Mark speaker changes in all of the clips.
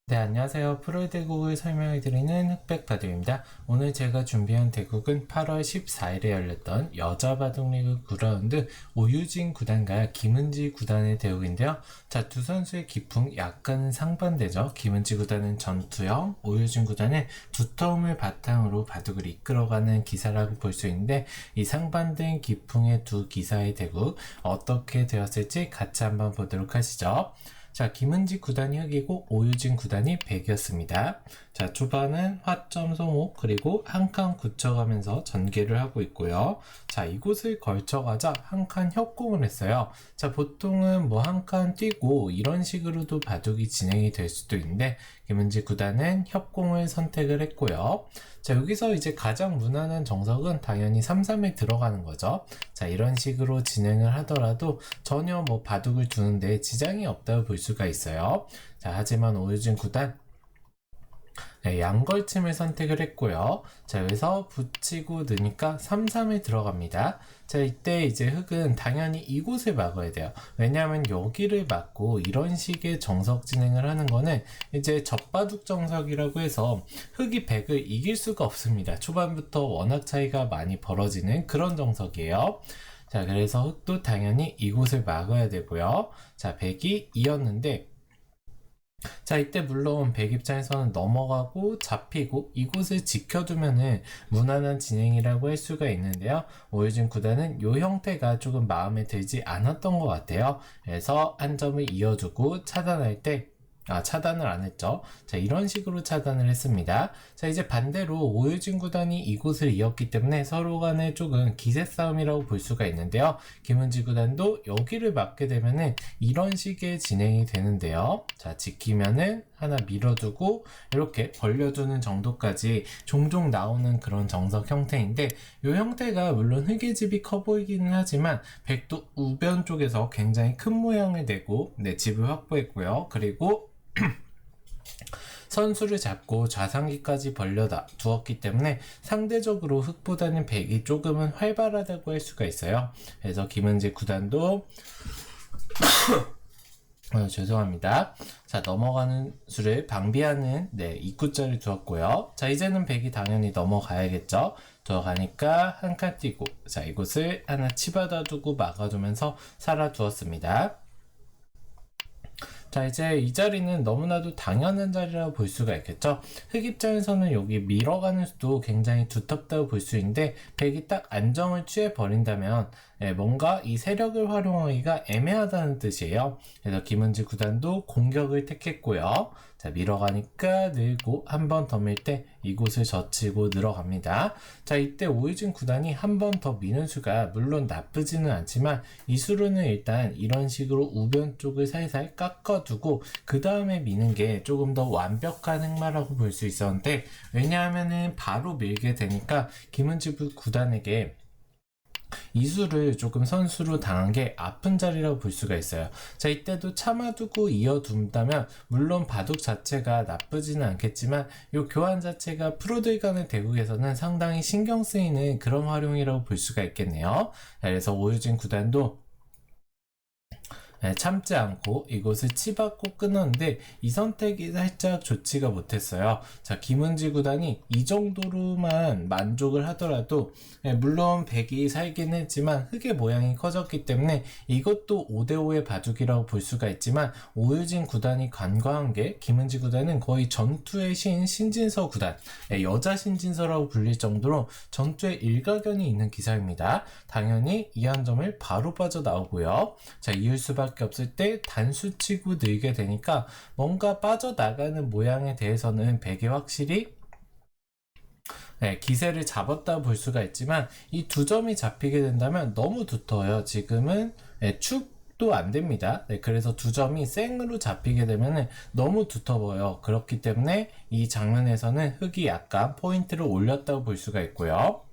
Speaker 1: 네, 안녕하세요. 프로의 대국을 설명해 드리는 흑백바둑입니다. 오늘 제가 준비한 대국은 8월 14일에 열렸던 여자 바둑리그 9라운드 오유진 구단과 김은지 구단의 대국인데요. 자, 두 선수의 기풍 약간은 상반되죠. 김은지 구단은 전투형, 오유진 구단은 두터움을 바탕으로 바둑을 이끌어가는 기사라고 볼 수 있는데, 이 상반된 기풍의 두 기사의 대국 어떻게 되었을지 같이 한번 보도록 하시죠. 자, 김은지 구단이 흑이고 오유진 구단이 백이었습니다. 자, 초반은 화점 소목 그리고 한 칸 굳혀가면서 전개를 하고 있고요. 자, 이곳을 걸쳐가자 한 칸 협공을 했어요. 자, 보통은 뭐 한 칸 뛰고 이런 식으로도 바둑이 진행이 될 수도 있는데, 김은지 구단은 협공을 선택을 했고요. 자, 여기서 이제 가장 무난한 정석은 당연히 3-3에 들어가는 거죠. 자, 이런 식으로 진행을 하더라도 전혀 뭐 바둑을 두는데 지장이 없다고 볼 수가 있어요. 자, 하지만 오유진 구단 양걸침을 선택을 했고요. 자, 여기서 붙이고 넣으니까 3-3에 들어갑니다. 자, 이때 이제 흑은 당연히 이곳을 막아야 돼요. 왜냐하면 여기를 막고 이런 식의 정석 진행을 하는 거는 이제 젖바둑 정석이라고 해서 흑이 백을 이길 수가 없습니다. 초반부터 워낙 차이가 많이 벌어지는 그런 정석이에요. 자, 그래서 흑도 당연히 이곳을 막아야 되고요. 자, 백이 이었는데, 자, 이때 물론 백 입장에서는 넘어가고 잡히고 이곳을 지켜두면은 무난한 진행이라고 할 수가 있는데요. 오유진 구단은 이 형태가 조금 마음에 들지 않았던 것 같아요. 그래서 한 점을 이어주고 차단할 때 차단을 안 했죠. 자, 이런 식으로 차단을 했습니다. 자, 이제 반대로 오유진 구단이 이곳을 이었기 때문에 서로 간에 조금 기세 싸움이라고 볼 수가 있는데요. 김은지 구단도 여기를 막게 되면은 이런 식의 진행이 되는데요. 자, 지키면은 하나 밀어두고 이렇게 벌려두는 정도까지 종종 나오는 그런 정석 형태인데, 이 형태가 물론 흑의 집이 커 보이기는 하지만 백도 우변 쪽에서 굉장히 큰 모양을 내고 집을 확보했고요. 그리고 선수를 잡고 좌상기까지 벌려다 두었기 때문에 상대적으로 흑보다는 백이 조금은 활발하다고 할 수가 있어요. 그래서 김은지 구단도 죄송합니다. 자, 넘어가는 수를 방비하는 입구자를 두었고요. 자, 이제는 백이 당연히 넘어가야겠죠. 들어가니까 한 칸 띄고, 자, 이곳을 하나 치받아 두고 막아두면서 살아두었습니다. 자, 이제 이 자리는 너무나도 당연한 자리라고 볼 수가 있겠죠. 흑 입장에서는 여기 밀어가는 수도 굉장히 두텁다고 볼 수 있는데, 백이 딱 안정을 취해 버린다면 뭔가 이 세력을 활용하기가 애매하다는 뜻이에요. 그래서 김은지 구단도 공격을 택했고요. 자, 밀어가니까 늘고 한 번 더 밀 때 이곳을 젖히고 늘어갑니다. 자, 이때 오유진 구단이 한 번 더 미는 수가 물론 나쁘지는 않지만, 이 수로는 일단 이런 식으로 우변 쪽을 살살 깎아두고 그 다음에 미는 게 조금 더 완벽한 흑마라고 볼 수 있었는데, 왜냐하면은 바로 밀게 되니까 김은지 구단에게 이수를 조금 선수로 당한 게 아픈 자리라고 볼 수가 있어요. 자, 이때도 참아두고 이어둔다면 물론 바둑 자체가 나쁘지는 않겠지만, 이 교환 자체가 프로들 간의 대국에서는 상당히 신경 쓰이는 그런 활용이라고 볼 수가 있겠네요. 자, 그래서 오유진 구단도 참지 않고 이곳을 치받고 끊었는데, 이 선택이 살짝 좋지가 못했어요. 자, 김은지 구단이 이 정도로만 만족을 하더라도 물론 백이 살긴 했지만 흑의 모양이 커졌기 때문에 이것도 5대5의 바둑이라고 볼 수가 있지만, 오유진 구단이 간과한 게, 김은지 구단은 거의 전투의 신진서 구단, 여자 신진서라고 불릴 정도로 전투에 일가견이 있는 기사입니다. 당연히 이 한 점을 바로 빠져나오고요. 자, 이을 수밖에 없을 때 단수치고 늘게 되니까 뭔가 빠져나가는 모양에 대해서는 백이 확실히 기세를 잡았다 볼 수가 있지만, 이 두 점이 잡히게 된다면 너무 두터워요. 지금은 축도 안 됩니다. 그래서 두 점이 생으로 잡히게 되면 너무 두터워요. 그렇기 때문에 이 장면에서는 흑이 약간 포인트를 올렸다고 볼 수가 있고요.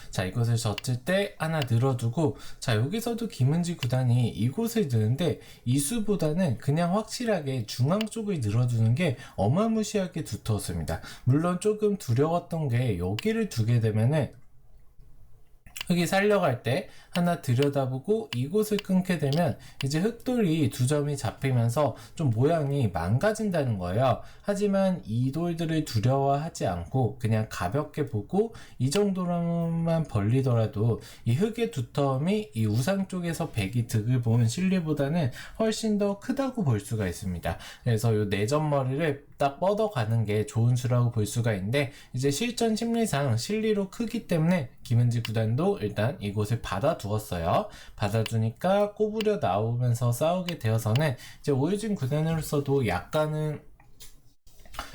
Speaker 1: 자, 이것을 젖힐 때 하나 늘어두고, 자, 여기서도 김은지 구단이 이곳을 드는데 이수보다는 그냥 확실하게 중앙 쪽을 늘어두는 게 어마무시하게 두터웠습니다. 물론 조금 두려웠던 게, 여기를 두게 되면은 흙이 살려갈 때 하나 들여다보고 이곳을 끊게 되면 이제 흙돌이 두 점이 잡히면서 좀 모양이 망가진다는 거예요. 하지만 이 돌들을 두려워하지 않고 그냥 가볍게 보고 이 정도로만 벌리더라도 이 흙의 두터움이 이 우상 쪽에서 백이 득을 본 실리보다는 훨씬 더 크다고 볼 수가 있습니다. 그래서 이 내점머리를 딱 뻗어가는 게 좋은 수라고 볼 수가 있는데, 이제 실전 심리상 실리로 크기 때문에 김은지 구단도 일단 이곳을 받아두었어요. 받아두니까 꼬부려 나오면서 싸우게 되어서는 이제 오유진 구단으로서도 약간은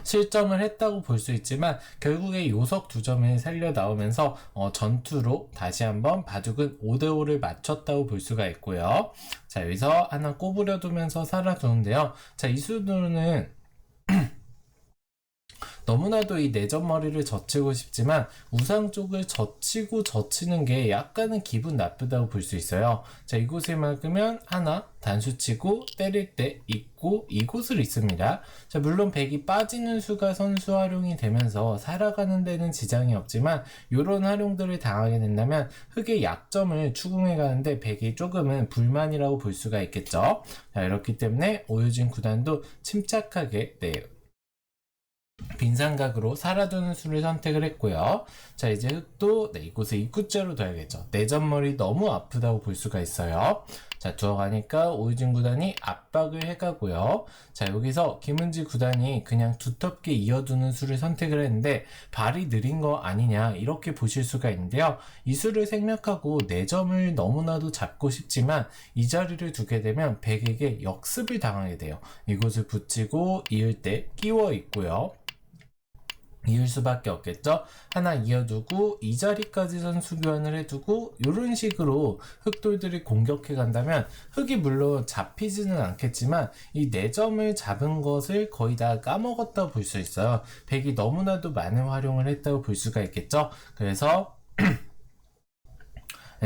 Speaker 1: 실점을 했다고 볼 수 있지만 결국에 요석 두 점을 살려 나오면서 전투로 다시 한번 바둑은 5대5를 맞췄다고 볼 수가 있고요. 자, 여기서 하나 꼬부려 두면서 살아두는데요. 자, 이 수는 너무나도 이 내전머리를 젖히고 싶지만 우상 쪽을 젖히는 게 약간은 기분 나쁘다고 볼 수 있어요. 자, 이곳을 막으면 하나 단수치고 때릴 때 있고 이곳을 있습니다. 자, 물론 백이 빠지는 수가 선수 활용이 되면서 살아가는 데는 지장이 없지만 이런 활용들을 당하게 된다면 흙의 약점을 추궁해 가는데 백이 조금은 불만이라고 볼 수가 있겠죠. 자, 이렇기 때문에 오유진 구단도 침착하게 빈삼각으로 살아두는 수를 선택을 했고요. 자, 이제 흙도 이곳에 입구자로 둬야겠죠. 내전머리 너무 아프다고 볼 수가 있어요. 자, 두어가니까 오유진 구단이 압박을 해가고요. 자, 여기서 김은지 구단이 그냥 두텁게 이어두는 수를 선택을 했는데 발이 느린 거 아니냐 이렇게 보실 수가 있는데요. 이 수를 생략하고 4점을 너무나도 잡고 싶지만 이 자리를 두게 되면 백에게 역습을 당하게 돼요. 이곳을 붙이고 이을 때 끼워 있고요. 이을 수밖에 없겠죠. 하나 이어두고 이 자리까지 선수 교환을 해두고 이런 식으로 흑돌들이 공격해 간다면 흑이 물론 잡히지는 않겠지만 이 4점을 잡은 것을 거의 다 까먹었다고 볼 수 있어요. 백이 너무나도 많은 활용을 했다고 볼 수가 있겠죠. 그래서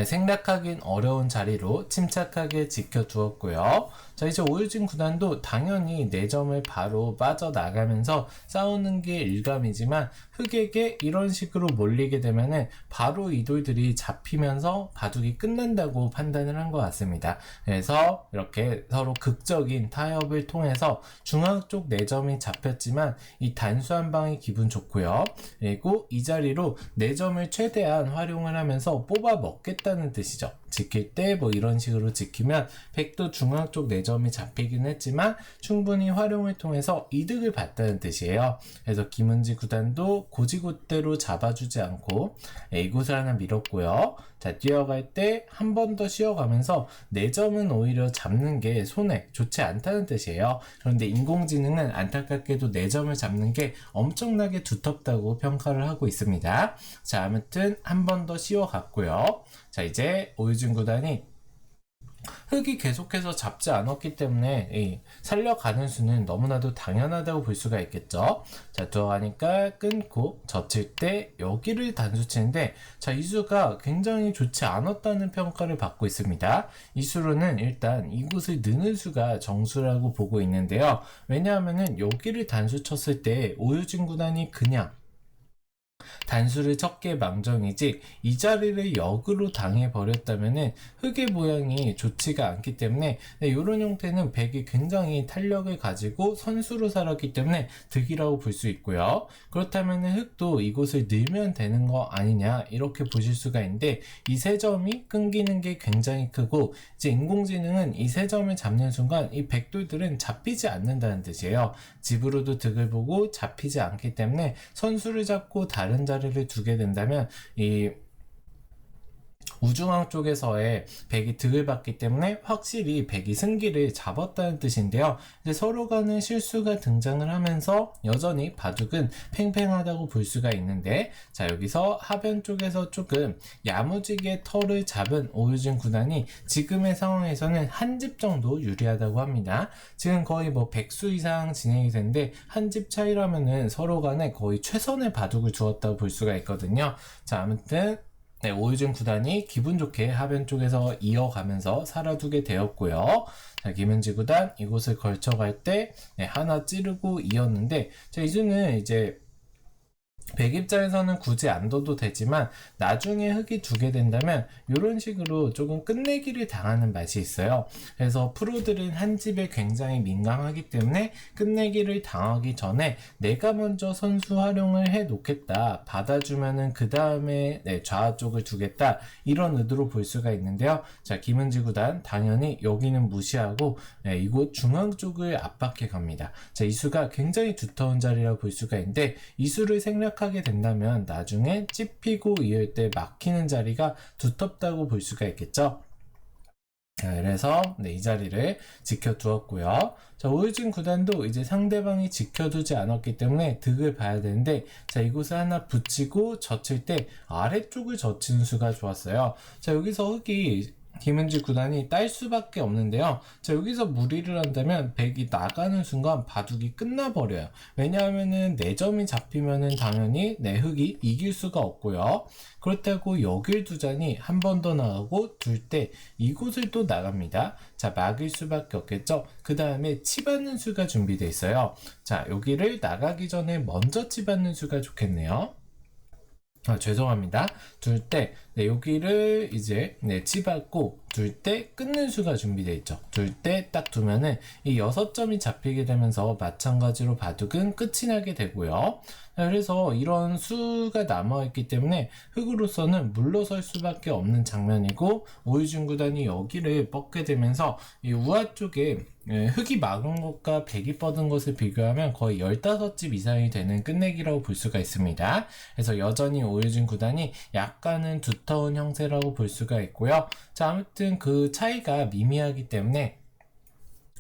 Speaker 1: 생략하긴 어려운 자리로 침착하게 지켜두었고요. 자, 이제 오유진 구단도 당연히 4점을 바로 빠져나가면서 싸우는 게 일감이지만 흑에게 이런 식으로 몰리게 되면은 바로 이 돌들이 잡히면서 바둑이 끝난다고 판단을 한 것 같습니다. 그래서 이렇게 서로 극적인 타협을 통해서 중앙 쪽 4점이 잡혔지만 이 단수 한 방이 기분 좋고요. 그리고 이 자리로 4점을 최대한 활용을 하면서 뽑아 먹겠다는 뜻이죠. 지킬 때 뭐 이런 식으로 지키면 백도 중앙 쪽 4점이 잡히긴 했지만 충분히 활용을 통해서 이득을 봤다는 뜻이에요. 그래서 김은지 구단도 고지곳대로 잡아주지 않고 이곳을 하나 밀었고요. 자, 뛰어갈 때 한 번 더 쉬어가면서 4점은 오히려 잡는 게 손해 좋지 않다는 뜻이에요. 그런데 인공지능은 안타깝게도 4점을 잡는 게 엄청나게 두텁다고 평가를 하고 있습니다. 자, 아무튼 한 번 더 쉬어갔고요. 자, 이제 오유진 구단이 흑이 계속해서 잡지 않았기 때문에 살려가는 수는 너무나도 당연하다고 볼 수가 있겠죠. 자, 들어가니까 끊고 젖힐 때 여기를 단수치는데, 자, 이 수가 굉장히 좋지 않았다는 평가를 받고 있습니다. 이 수로는 일단 이곳을 느는 수가 정수라고 보고 있는데요. 왜냐하면은 여기를 단수 쳤을 때 오유진 구단이 그냥 단수를 쳤게 망정이지 이 자리를 역으로 당해버렸다면은 흑의 모양이 좋지가 않기 때문에 이런 형태는 백이 굉장히 탄력을 가지고 선수로 살았기 때문에 득이라고 볼 수 있고요. 그렇다면은 흑도 이곳을 늘면 되는 거 아니냐 이렇게 보실 수가 있는데 이 3점이 끊기는 게 굉장히 크고 이제 인공지능은 이 3점을 잡는 순간 이 백돌들은 잡히지 않는다는 뜻이에요. 집으로도 득을 보고 잡히지 않기 때문에 선수를 잡고 다른 자리를 두게 된다면 이 우중앙 쪽에서의 백이 득을 받기 때문에 확실히 백이 승기를 잡았다는 뜻인데요. 이제 서로 간의 실수가 등장을 하면서 여전히 바둑은 팽팽하다고 볼 수가 있는데, 자, 여기서 하변 쪽에서 조금 야무지게 털을 잡은 오유진 구단이 지금의 상황에서는 한 집 정도 유리하다고 합니다. 지금 거의 뭐 100수 이상 진행이 됐는데 한 집 차이라면은 서로 간에 거의 최선의 바둑을 두었다고 볼 수가 있거든요. 자, 아무튼 오유진 구단이 기분 좋게 하변 쪽에서 이어가면서 살아두게 되었고요. 자, 김은지 구단 이곳을 걸쳐갈 때 하나 찌르고 이었는데, 자, 이제는 이제 백 입장에서는 굳이 안 둬도 되지만 나중에 흙이 두게 된다면 이런 식으로 조금 끝내기를 당하는 맛이 있어요. 그래서 프로들은 한 집에 굉장히 민감하기 때문에 끝내기를 당하기 전에 내가 먼저 선수 활용을 해 놓겠다, 받아주면은 그 다음에 좌 쪽을 두겠다, 이런 의도로 볼 수가 있는데요. 자, 김은지 구단 당연히 여기는 무시하고 이곳 중앙 쪽을 압박해 갑니다. 자, 이 수가 굉장히 두터운 자리라고 볼 수가 있는데 이 수를 생략하게 된다면 나중에 찝히고 이을 때 막히는 자리가 두텁다고 볼 수가 있겠죠. 자, 그래서 이 자리를 지켜두었고요. 자, 오유진 구단도 이제 상대방이 지켜두지 않았기 때문에 득을 봐야 되는데, 자, 이곳을 하나 붙이고 젖힐 때 아래쪽을 젖히는 수가 좋았어요. 자, 여기서 흙이 김은지 구단이 딸 수밖에 없는데요. 자, 여기서 무리를 한다면 백이 나가는 순간 바둑이 끝나버려요. 왜냐하면은 4점이 잡히면은 당연히 흙이 이길 수가 없고요. 그렇다고 여길 두자니 한 번 더 나가고 둘 때 이곳을 또 나갑니다. 자, 막을 수밖에 없겠죠. 그 다음에 치받는 수가 준비되어 있어요. 자, 여기를 나가기 전에 먼저 치받는 수가 좋겠네요. 죄송합니다. 둘 때 여기를 이제 치받고 둘 때 끊는 수가 준비되어 있죠. 둘 때 딱 두면은 이 6점이 잡히게 되면서 마찬가지로 바둑은 끝이 나게 되고요. 그래서 이런 수가 남아있기 때문에 흙으로서는 물러설 수밖에 없는 장면이고, 오유진 구단이 여기를 뻗게 되면서 이 우하 쪽에 흙이 막은 것과 백이 뻗은 것을 비교하면 거의 15집 이상이 되는 끝내기라고 볼 수가 있습니다. 그래서 여전히 오유진 구단이 약간은 두터운 형세라고 볼 수가 있고요. 자, 아무튼 그 차이가 미미하기 때문에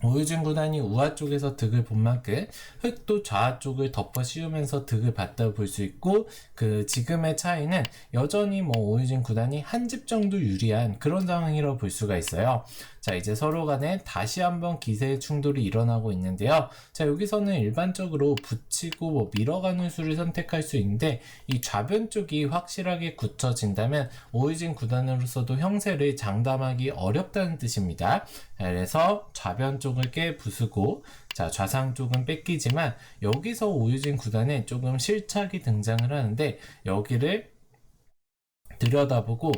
Speaker 1: 오유진 구단이 우하 쪽에서 득을 본 만큼 흙도 좌 쪽을 덮어 씌우면서 득을 봤다고 볼 수 있고, 그 지금의 차이는 여전히 오유진 구단이 한 집 정도 유리한 그런 상황이라고 볼 수가 있어요. 자, 이제 서로 간에 다시 한번 기세의 충돌이 일어나고 있는데요. 자, 여기서는 일반적으로 붙이고 밀어가는 수를 선택할 수 있는데, 이 좌변 쪽이 확실하게 굳혀진다면 오유진 구단으로서도 형세를 장담하기 어렵다는 뜻입니다. 그래서 좌변 쪽을 깨 부수고, 자, 좌상 쪽은 뺏기지만 여기서 오유진 구단에 조금 실착이 등장을 하는데, 여기를 들여다보고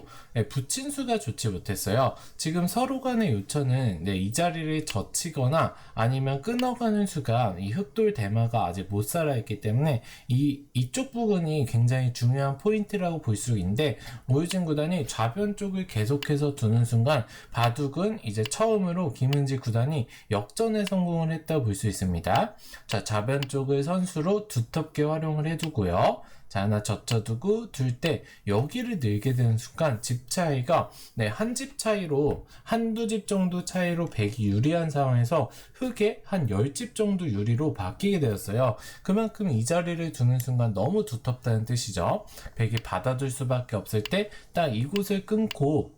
Speaker 1: 붙인 수가 좋지 못했어요. 지금 서로 간의 요처는 이 자리를 젖히거나 아니면 끊어가는 수가 이 흑돌 대마가 아직 못 살아있기 때문에 이쪽 부분이 굉장히 중요한 포인트라고 볼 수 있는데, 오유진 구단이 좌변 쪽을 계속해서 두는 순간 바둑은 이제 처음으로 김은지 구단이 역전에 성공을 했다고 볼 수 있습니다. 자, 좌변 쪽을 선수로 두텁게 활용을 해두고요. 자, 하나 젖혀두고 둘 때 여기를 늘게 되는 순간 집 차이가 한 집 차이로, 한두 집 정도 차이로 백이 유리한 상황에서 흙에 한 10집 정도 유리로 바뀌게 되었어요. 그만큼 이 자리를 두는 순간 너무 두텁다는 뜻이죠. 백이 받아줄 수밖에 없을 때 딱 이곳을 끊고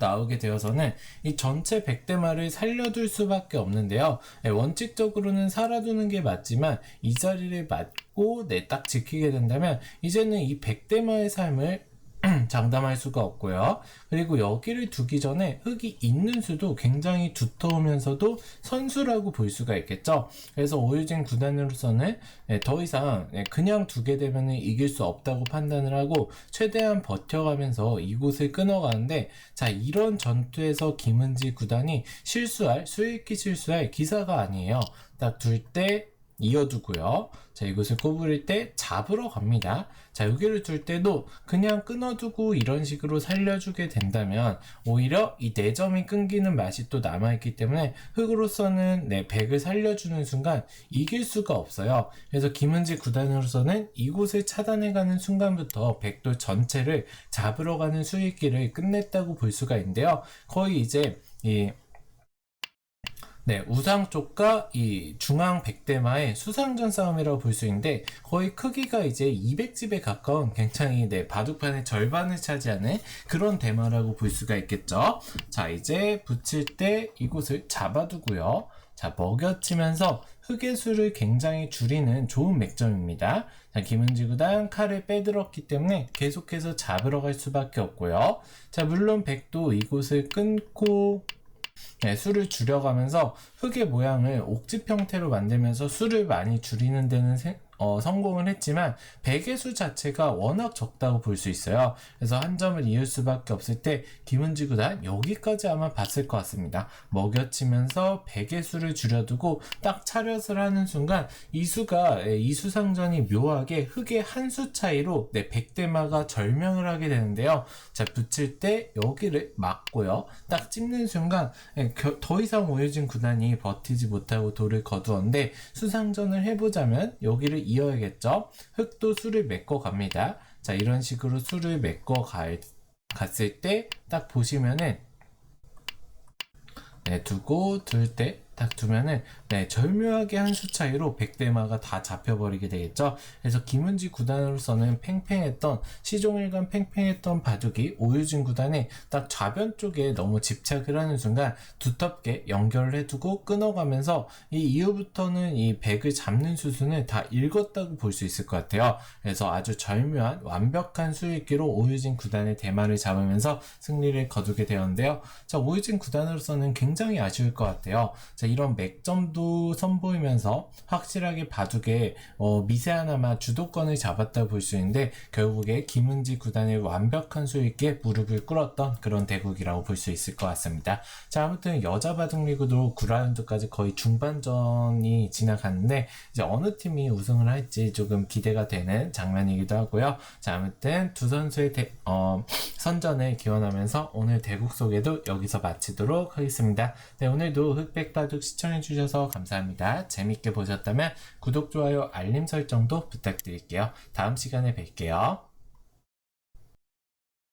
Speaker 1: 나오게 되어서는 이 전체 백대마를 살려둘 수밖에 없는데요. 원칙적으로는 살아두는 게 맞지만 이 자리를 맞고 딱 지키게 된다면 이제는 이 백대마의 삶을 장담할 수가 없고요. 그리고 여기를 두기 전에 흙이 있는 수도 굉장히 두터우면서도 선수라고 볼 수가 있겠죠. 그래서 오유진 구단으로서는 더 이상 그냥 두게 되면 이길 수 없다고 판단을 하고 최대한 버텨가면서 이곳을 끊어가는데, 자, 이런 전투에서 김은지 구단이 수익기 실수할 기사가 아니에요. 딱 둘 때 이어두고요. 자, 이것을 꼬부릴 때 잡으러 갑니다. 자, 여기를 둘 때도 그냥 끊어두고 이런 식으로 살려주게 된다면 오히려 이 4점이 끊기는 맛이 또 남아있기 때문에 흙으로서는 백을 살려주는 순간 이길 수가 없어요. 그래서 김은지 구단으로서는 이곳을 차단해가는 순간부터 백돌 전체를 잡으러 가는 수익기를 끝냈다고 볼 수가 있는데요. 거의 이제 우상 쪽과 이 중앙 백대마의 수상전 싸움이라고 볼 수 있는데, 거의 크기가 이제 200집에 가까운 굉장히 바둑판의 절반을 차지하는 그런 대마라고 볼 수가 있겠죠. 자, 이제 붙일 때 이곳을 잡아두고요. 자, 먹여치면서 흙의 수를 굉장히 줄이는 좋은 맥점입니다. 자, 김은지 구단 칼을 빼들었기 때문에 계속해서 잡으러 갈 수밖에 없고요. 자, 물론 백도 이곳을 끊고 수를 줄여가면서 흙의 모양을 옥집 형태로 만들면서 수를 많이 줄이는 데는 성공을 했지만 백의 수 자체가 워낙 적다고 볼 수 있어요. 그래서 한 점을 이을 수밖에 없을 때 김은지 구단 여기까지 아마 봤을 것 같습니다. 먹여치면서 백의 수를 줄여두고 딱 차렷을 하는 순간 이 수상전이 묘하게 흑의 한 수 차이로 100대마가 절명을 하게 되는데요. 자, 붙일 때 여기를 막고요. 딱 찍는 순간 더 이상 오유진 구단이 버티지 못하고 돌을 거두었는데 수상전을 해보자면 여기를 이어야겠죠. 흑도 수를 메꿔 갑니다. 자, 이런 식으로 수를 메꿔 갔을 때 딱 보시면은 두고 둘 때 딱 두면은 절묘하게 한 수 차이로 100대마가 다 잡혀버리게 되겠죠. 그래서 김은지 구단으로서는 시종일관 팽팽했던 바둑이 오유진 구단이 딱 좌변 쪽에 너무 집착을 하는 순간 두텁게 연결을 해두고 끊어가면서 이 이후부터는 이 100을 잡는 수순을 다 읽었다고 볼 수 있을 것 같아요. 그래서 아주 절묘한 완벽한 수익기로 오유진 구단의 대마를 잡으면서 승리를 거두게 되었는데요. 자, 오유진 구단으로서는 굉장히 아쉬울 것 같아요. 자, 이런 맥점도 선보이면서 확실하게 바둑에 미세하나마 주도권을 잡았다고 볼 수 있는데 결국에 김은지 구단의 완벽한 수익에 무릎을 꿇었던 그런 대국이라고 볼 수 있을 것 같습니다. 자, 아무튼 여자 바둑 리그도 9라운드까지 거의 중반전이 지나갔는데 이제 어느 팀이 우승을 할지 조금 기대가 되는 장면이기도 하고요. 자, 아무튼 두 선수의 선전을 기원하면서 오늘 대국 소개도 여기서 마치도록 하겠습니다. 네, 오늘도 흑백바둑 시청해주셔서 감사합니다. 재밌게 보셨다면 구독, 좋아요, 알림 설정도 부탁드릴게요. 다음 시간에 뵐게요.